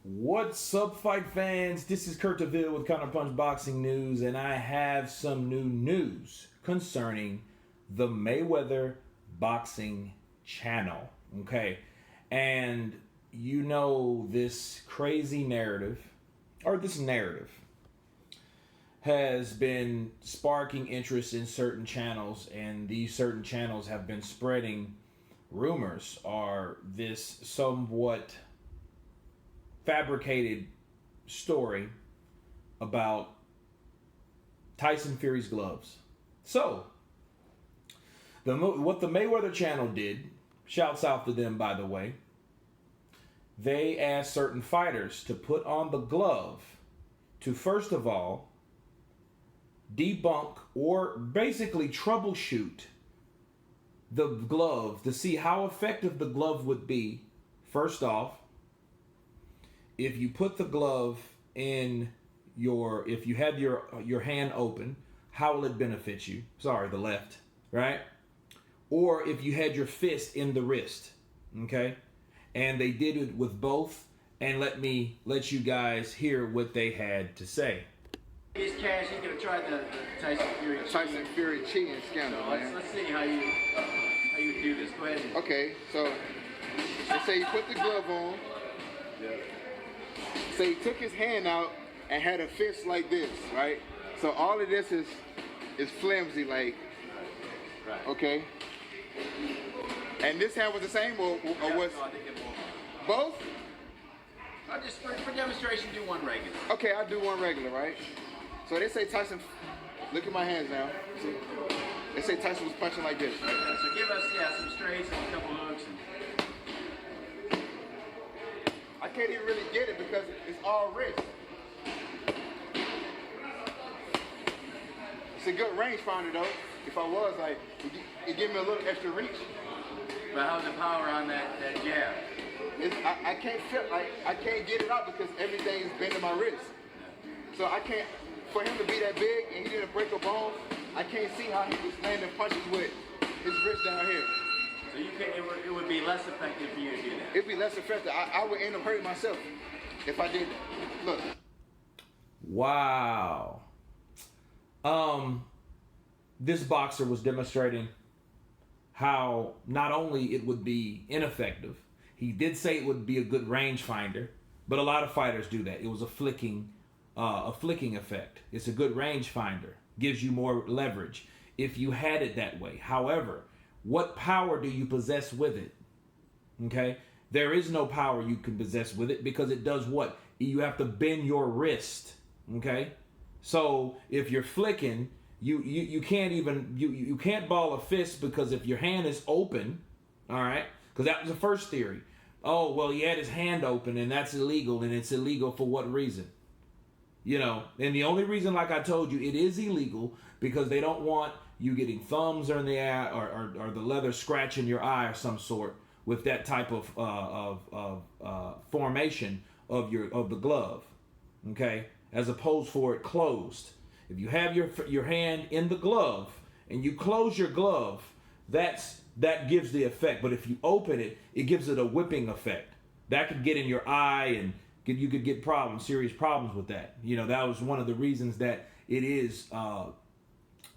What's up, fight fans? This is Kurt DeVille with Counterpunch Boxing News, and I have some new news concerning the Mayweather Boxing Channel. Okay, and you know this crazy narrative, or this narrative, has been sparking interest in certain channels, and these certain channels have been spreading rumors or this somewhat fabricated story about Tyson Fury's gloves. So, what the Mayweather channel did, shouts out to them by the way, they asked certain fighters to put on the glove to first of all debunk or basically troubleshoot the glove to see how effective the glove would be. First off, if you put the glove in if you had your hand open, how will it benefit you? Sorry, the left, right? Or if you had your fist in the wrist, okay? And they did it with both, and let you guys hear what they had to say. He's Cash. He's gonna try the Tyson Fury cheating scandal. So let's see how you do this. Go ahead. Okay, so let's say you put the glove on. Yeah. So he took his hand out and had a fist like this, right? So all of this is flimsy, like, right. Okay. And this hand was the same, or was both? I'll just for demonstration do one regular. Okay, I'll do one regular, right? So they say Tyson. Look at my hands now. See? They say Tyson was punching like this. Right? So give us some straights and a couple hooks. I can't even really get it because it's all wrist. It's a good rangefinder though. If I was like, it give me a little extra reach. But how's the power on that jab? I can't feel like I can't get it out because everything is bending my wrist. So I can't. For him to be that big and he didn't break a bone, I can't see how he was landing punches with his wrist down here. So it would be less effective for you to do that. It'd be less effective. I would end up hurting myself if I did. Look. Wow. This boxer was demonstrating how not only it would be ineffective, he did say it would be a good range finder, but a lot of fighters do that. It was a flicking effect. It's a good range finder. Gives you more leverage if you had it that way. However, what power do you possess with it? Okay? There is no power you can possess with it because it does what? You have to bend your wrist. Okay? So if you're flicking, you can't even you can't ball a fist because if your hand is open, all right? Because that was the first theory. Oh, well, he had his hand open and that's illegal, and it's illegal for what reason? You know, and the only reason, like I told you, it is illegal because they don't want you getting thumbs in the eye or the leather scratching your eye or some sort with that type of formation of the glove, okay? As opposed for it closed. If you have your hand in the glove and you close your glove, that gives the effect. But if you open it, it gives it a whipping effect. That could get in your eye and you could get serious problems with that. You know, that was one of the reasons that it is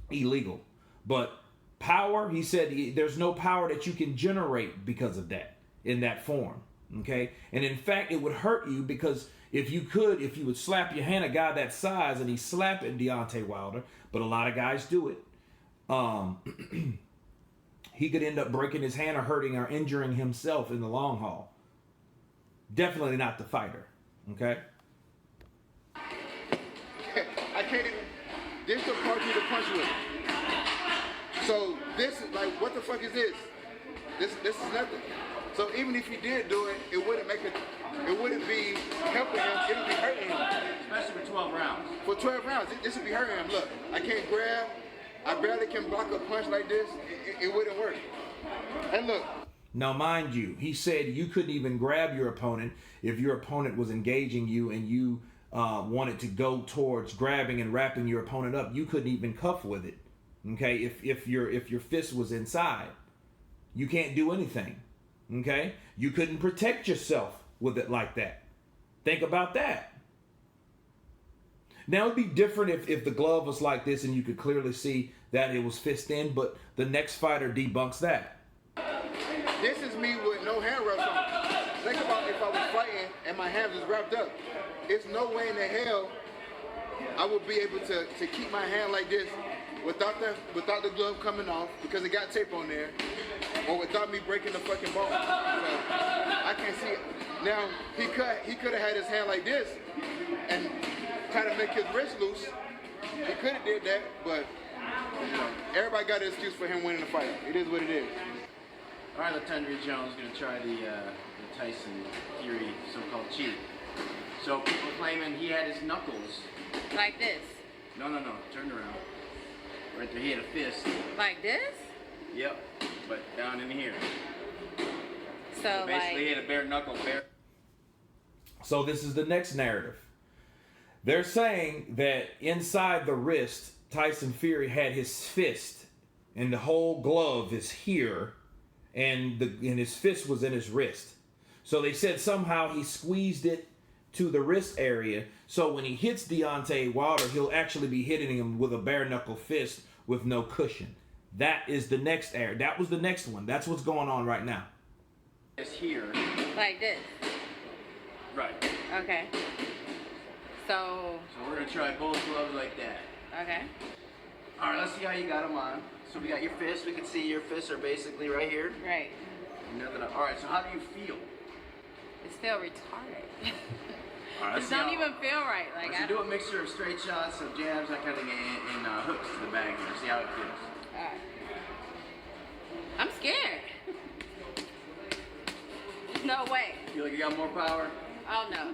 illegal. But power, he said, there's no power that you can generate because of that in that form. Okay, and in fact, it would hurt you because if you would slap your hand, a guy that size, and he's slapping Deontay Wilder, but a lot of guys do it. He could end up breaking his hand or hurting or injuring himself in the long haul. Definitely not the fighter. Okay. I can't even. This the part you to punch with. So this is like, what the fuck is this? This is nothing. So even if he did do it, it wouldn't be helping him. It would be hurting him. Especially for 12 rounds. For 12 rounds, this would be hurting him. Look, I can't grab. I barely can block a punch like this. It wouldn't work. And look. Now, mind you, he said you couldn't even grab your opponent if your opponent was engaging you and you wanted to go towards grabbing and wrapping your opponent up, you couldn't even cuff with it. Okay, if your fist was inside, you can't do anything. Okay, you couldn't protect yourself with it like that. Think about that. Now it'd be different if the glove was like this and you could clearly see that it was fist in, but the next fighter debunks that. This is me with no hand wraps on. Think about if I was fighting and my hands was wrapped up. It's no way in the hell I would be able to keep my hand like this without the glove coming off because it got tape on there, or without me breaking the fucking bone. So I can't see it. Now he could have had his hand like this and kind of make his wrist loose. He could have did that, but everybody got an excuse for him winning the fight. It is what it is. All right, Latundra Jones going to try the Tyson Fury so-called cheat. So people claiming he had his knuckles. Like this? No. Turn around. Right there, he had a fist. Like this? Yep, but down in here. So basically, he had a bare knuckle. So this is the next narrative. They're saying that inside the wrist, Tyson Fury had his fist, and the whole glove is here, and his fist was in his wrist. So they said somehow he squeezed it to the wrist area, so when he hits Deontay Wilder, he'll actually be hitting him with a bare knuckle fist with no cushion. That is the next error. That was the next one. That's what's going on right now. It's here. Like this? Right. Okay. So we're going to try both gloves like that. Okay. All right, let's see how you got them on. So we got your fists. We can see your fists are basically right here. Right. Nothing. All right, so how do you feel? It's feel retarded. All right, it don't even feel right. Like let's do a mixture of straight shots, some jabs, that kind of thing, and hooks to the bag here. See how it feels. All right. I'm scared. No way. Feel like you got more power? Oh no.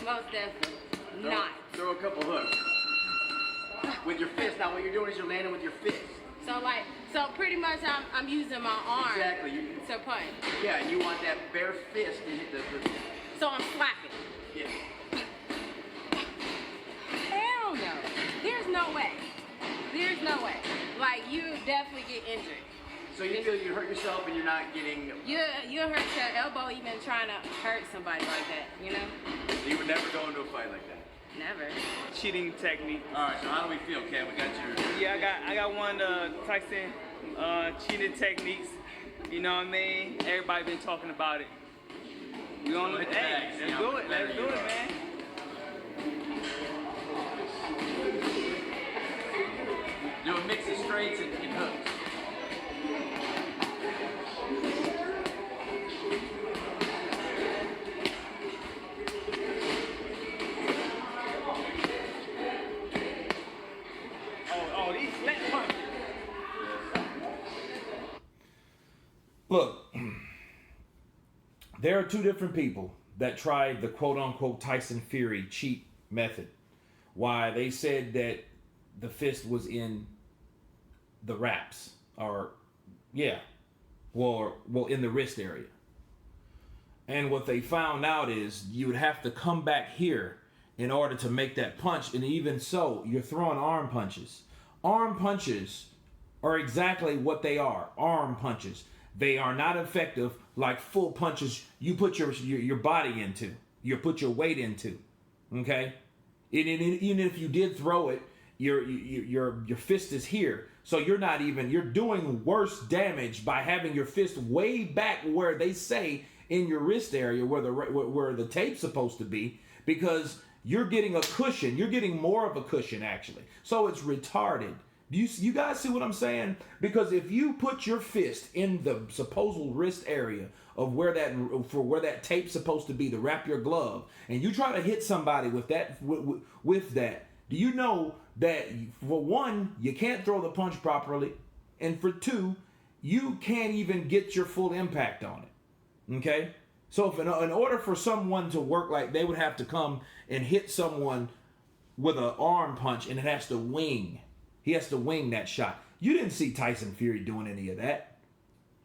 Most definitely not. Throw a couple hooks. With your fist. Now what you're doing is you're landing with your fist. So pretty much I'm using my arm exactly. to punch. Yeah, and you want that bare fist to hit the So I'm slapping. Yeah. Hell no. There's no way. There's no way. Like you definitely get injured. So you feel you hurt yourself and you're not getting... You'll hurt your elbow even trying to hurt somebody like that, you know? So you would never go into a fight like that? Never. Cheating technique. All right, so how do we feel, Ken? We got your... Yeah, I got one Tyson cheating techniques. You know what I mean? Everybody been talking about it. We gonna hit the hey, bag. let's do it. Let's do it, man. Do a mix of straights and hooks. Oh, these flat punches. Look, there are two different people that tried the quote-unquote Tyson Fury cheat method. Why they said that the fist was in the wraps, or in the wrist area. And what they found out is you would have to come back here in order to make that punch, and even so, you're throwing arm punches. Arm punches are exactly what they are, arm punches. They are not effective like full punches you put your body into, you put your weight into, okay? And even if you did throw it, your fist is here. So you're doing worse damage by having your fist way back where they say in your wrist area where the tape's supposed to be, because you're getting a cushion. You're getting more of a cushion, actually. So it's retarded. You guys see what I'm saying? Because if you put your fist in the supposed wrist area of where that tape's supposed to be to wrap your glove, and you try to hit somebody with that, do you know that for one, you can't throw the punch properly, and for two, you can't even get your full impact on it. Okay? So if in order for someone to work, like, they would have to come and hit someone with an arm punch, and it has to wing. He has to wing that shot. You didn't see Tyson Fury doing any of that.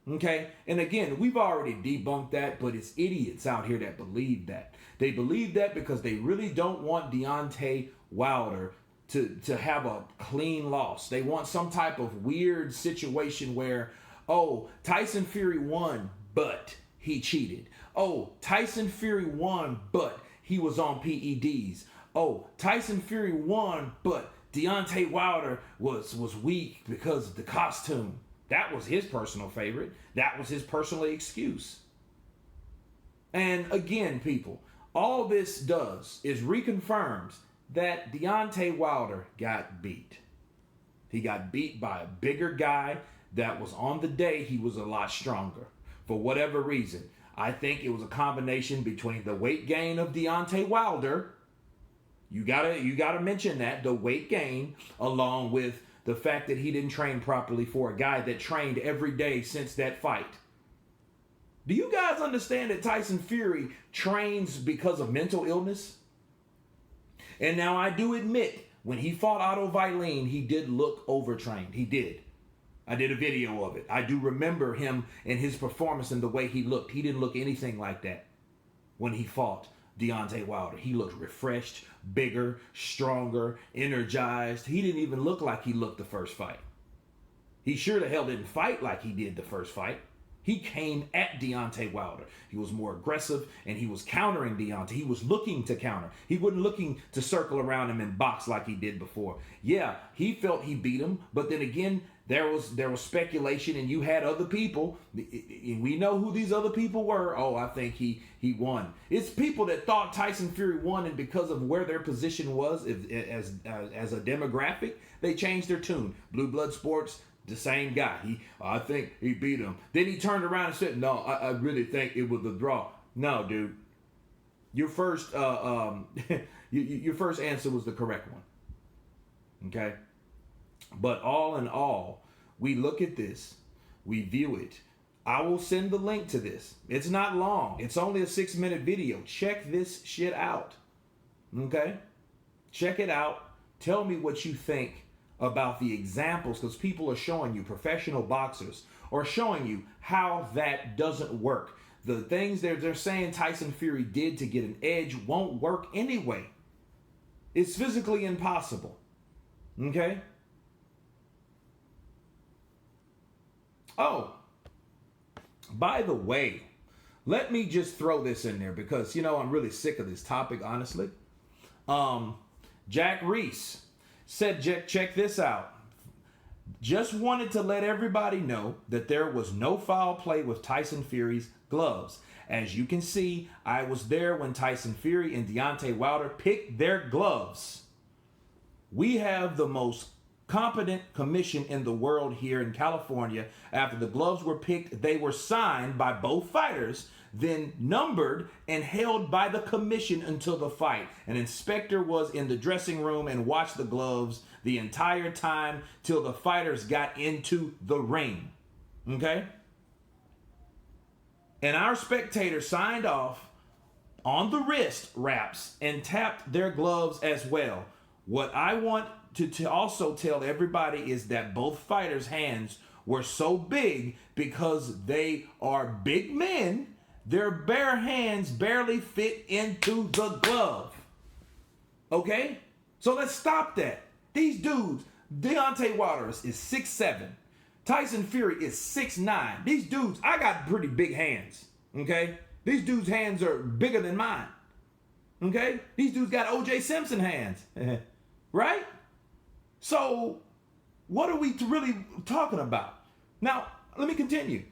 Okay? And again, we've already debunked that, but it's idiots out here that believe that. They believe that because they really don't want Deontay Wilder to have a clean loss. They want some type of weird situation where, oh, Tyson Fury won, but he cheated. Oh, Tyson Fury won, but he was on PEDs. Oh, Tyson Fury won, but Deontay Wilder was weak because of the costume. That was his personal favorite. That was his personal excuse. And again, people, all this does is reconfirms that Deontay Wilder got beat. He got beat by a bigger guy that was on the day he was a lot stronger. For whatever reason. I think it was a combination between the weight gain of Deontay Wilder. You gotta mention that, the weight gain, along with the fact that he didn't train properly for a guy that trained every day since that fight. Do you guys understand that Tyson Fury trains because of mental illness? And now I do admit, when he fought Otto Vailene, he did look overtrained. He did. I did a video of it. I do remember him and his performance and the way he looked. He didn't look anything like that when he fought Deontay Wilder. He looked refreshed, bigger, stronger, energized. He didn't even look like he looked the first fight. He sure the hell didn't fight like he did the first fight. He came at Deontay Wilder. He was more aggressive and he was countering Deontay. He was looking to counter. He wasn't looking to circle around him and box like he did before. Yeah, he felt he beat him, but then again, there was speculation, and you had other people. We know who these other people were. Oh, I think he won. It's people that thought Tyson Fury won, and because of where their position was as a demographic, they changed their tune. Blue Blood Sports, the same guy. I think he beat him. Then he turned around and said, "No, I really think it was a draw." No, dude. Your first your first answer was the correct one. Okay. But all in all, we look at this, we view it. I will send the link to this. It's not long. It's only a 6-minute video. Check this shit out. Okay? Check it out. Tell me what you think about the examples, because people are showing you, professional boxers are showing you how that doesn't work. The things they're saying Tyson Fury did to get an edge won't work anyway. It's physically impossible. Okay? Oh, by the way, let me just throw this in there because, I'm really sick of this topic, honestly. Jack Reese said, check this out. Just wanted to let everybody know that there was no foul play with Tyson Fury's gloves. As you can see, I was there when Tyson Fury and Deontay Wilder picked their gloves. We have the most competent commission in the world here in California. After the gloves were picked, they were signed by both fighters, then numbered and held by the commission until the fight. An inspector was in the dressing room and watched the gloves the entire time till the fighters got into the ring. Okay? And our spectators signed off on the wrist wraps and tapped their gloves as well. What I want to also tell everybody is that both fighters' hands were so big because they are big men. Their bare hands barely fit into the glove. Okay? So let's stop that. These dudes, Deontay Wilder is 6'7". Tyson Fury is 6'9". These dudes, I got pretty big hands. Okay? These dudes' hands are bigger than mine. Okay? These dudes got O.J. Simpson hands. Right? So, what are we really talking about? Now, let me continue.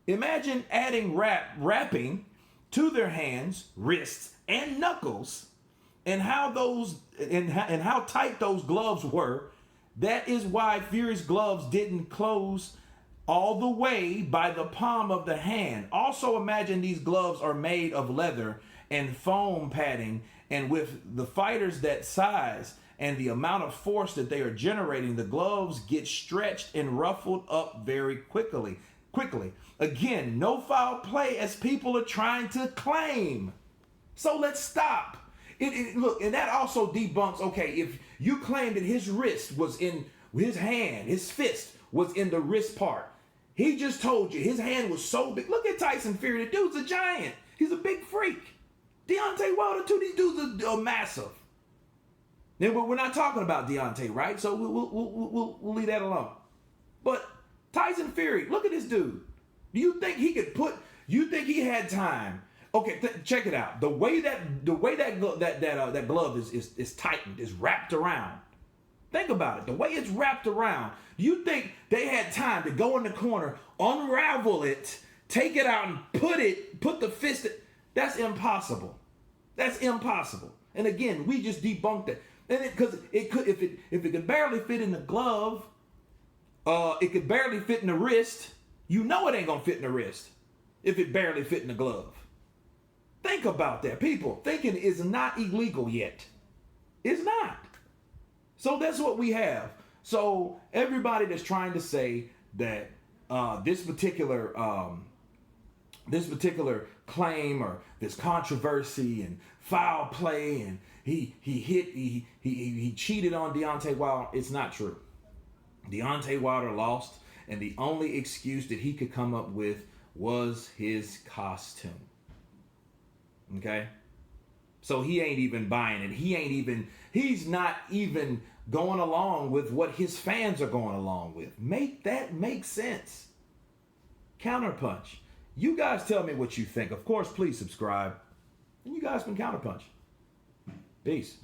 Imagine adding wrapping to their hands, wrists, and knuckles, and how how tight those gloves were. That is why Fury's gloves didn't close all the way by the palm of the hand. Also, imagine these gloves are made of leather and foam padding, and with the fighters that size and the amount of force that they are generating, the gloves get stretched and ruffled up very quickly. Again, no foul play as people are trying to claim. So let's stop. Look, and that also debunks, okay, if you claim that his wrist was in his hand, his fist was in the wrist part, He just told you his hand was so big. Look at Tyson Fury. The dude's a giant. He's a big freak. Deontay Wilder too. These dudes are massive. Then we're not talking about Deontay, right? So we'll leave that alone. But Tyson Fury, look at this dude. Do you think he could put? You think he had time? Okay, check it out. The way that glove is tightened, is wrapped around. Think about it. The way it's wrapped around. You think they had time to go in the corner, unravel it, take it out, and put the fist? That's impossible. That's impossible. And again, we just debunked it. And because it could, if it could barely fit in the glove, it could barely fit in the wrist. You know it ain't gonna fit in the wrist if it barely fit in the glove. Think about that. People, thinking is not illegal yet. It's not. So that's what we have. So everybody that's trying to say that this particular claim or this controversy and foul play and he cheated on Deontay Wilder, it's not true. Deontay Wilder lost, and the only excuse that he could come up with was his costume. Okay? So he ain't even buying it. He's not even going along with what his fans are going along with. Make that make sense. Counterpunch. You guys tell me what you think. Of course, please subscribe. And you guys can counterpunch. Peace.